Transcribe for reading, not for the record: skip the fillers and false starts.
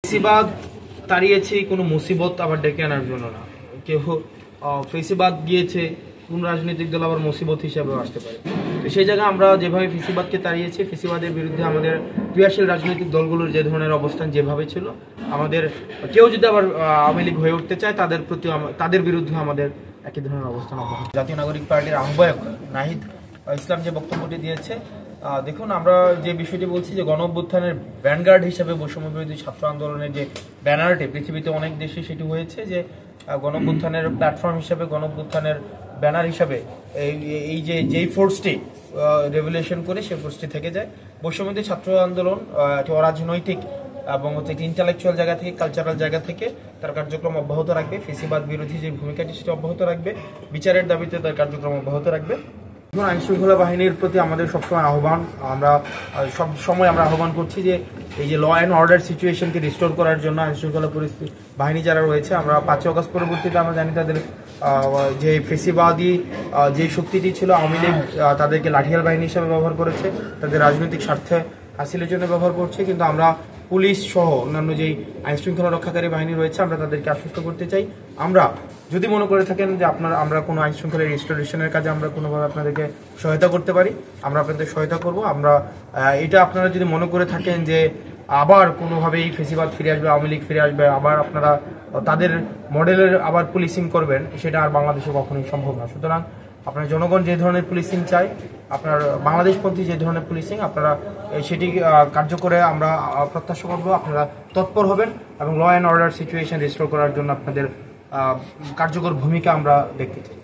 ফেসিবাদ তাড়িয়েছে কোনো মুসিবত আবার ডেকে আনার জন্য না। কেউ ফেসিবাদ গিয়েছে, কোন রাজনৈতিক দল আবার মুসিবত হিসাবেও আসতে পারে। তো সেই জায়গায় আমরা যেভাবে ফেসিবাদকে তাড়িয়েছি, ফেসিবাদের বিরুদ্ধে আমাদের ক্রিয়াশীল রাজনৈতিক দলগুলোর যে ধরনের অবস্থান যেভাবে ছিল, আমাদের কেউ যদি আবার আওয়ামী লীগ হয়ে উঠতে চায় তাদের প্রতি তাদের বিরুদ্ধে আমাদের একই ধরনের অবস্থান অব্যাহত। জাতীয় নাগরিক পার্টির আহ্বায়ক নাহিদ ইসলাম যে বক্তব্যটি দিয়েছে, দেখুন আমরা যে বিষয়টি বলছি যে গণ অভ্যুত্থানের ভ্যানগার্ড হিসেবে বৈষম্য বিরোধী ছাত্র আন্দোলনের যে ব্যানারটি পৃথিবীতে অনেক দেশে সেটি হয়েছে যে গণ অভ্যুত্থানের প্ল্যাটফর্ম হিসেবে, গণ অভ্যুত্থানের ব্যানার হিসাবে এই যে যেই ফোর্সটি রেভুলেশন করে সেই ফোর্সটি থেকে যায়। বৈষম্য বিরোধী ছাত্র আন্দোলন একটি অরাজনৈতিক এবং একটি ইন্টালেকচুয়াল জায়গা থেকে, কালচারাল জায়গা থেকে তার কার্যক্রম অব্যাহত রাখবে। ফেসিবাদ বিরোধী যে ভূমিকাটি সেটি অব্যাহত রাখবে, বিচারের দাবিতে তার কার্যক্রম অব্যাহত রাখবে। আইন শৃঙ্খলা বাহিনীর প্রতি আমাদের সবসময় আহ্বান, আমরা সব সময় আহ্বান করছি যে এই যে ল অ্যান্ড অর্ডার সিচুয়েশনকে রিস্টোর করার জন্য আইন শৃঙ্খলা পরিস্থিতি বাহিনী যারা রয়েছে, আমরা 5 আগস্ট পরবর্তীতে আমরা জানি তাদের যে ফেসিবাদী যে শক্তিটি ছিল, আওয়ামী লীগ তাদেরকে লাঠিয়াল বাহিনী হিসেবে ব্যবহার করেছে, তাদের রাজনৈতিক স্বার্থে হাসিলের জন্য ব্যবহার করছে। কিন্তু আমরা পুলিশ সহ অন্যান্য যেই আইন শৃঙ্খলা রক্ষাকারী বাহিনী রয়েছে, আমরা তাদেরকে আশ্বস্ত করতে চাই, আমরা যদি মনে করে থাকেন যে আমরা কোনো আইন শৃঙ্খলা রিস্টোরেশনের কাজে আমরা কোনোভাবে আপনাদেরকে সহায়তা করতে পারি, আমরা আপনাদের সহায়তা করব। আমরা এটা আপনারা যদি মনে করে থাকেন যে আবার কোনোভাবে এই ফেসিবাদ ফিরে আসবে, আওয়ামী লীগ ফিরে আসবে, আবার আপনারা তাদের মডেলের আবার পুলিশিং করবেন, সেটা আর বাংলাদেশে কখনোই সম্ভব না। সুতরাং আপনার জনগণ যে ধরনের পুলিশিং চায়, আপনার বাংলাদেশপন্থী যে ধরনের পুলিশিং, আপনারা সেটি কার্যকরে আমরা প্রত্যাশা করব। আপনারা তৎপর হবেন এবং law and order situation restore করার জন্য আপনাদের কার্যকর ভূমিকা আমরা দেখতে চাই।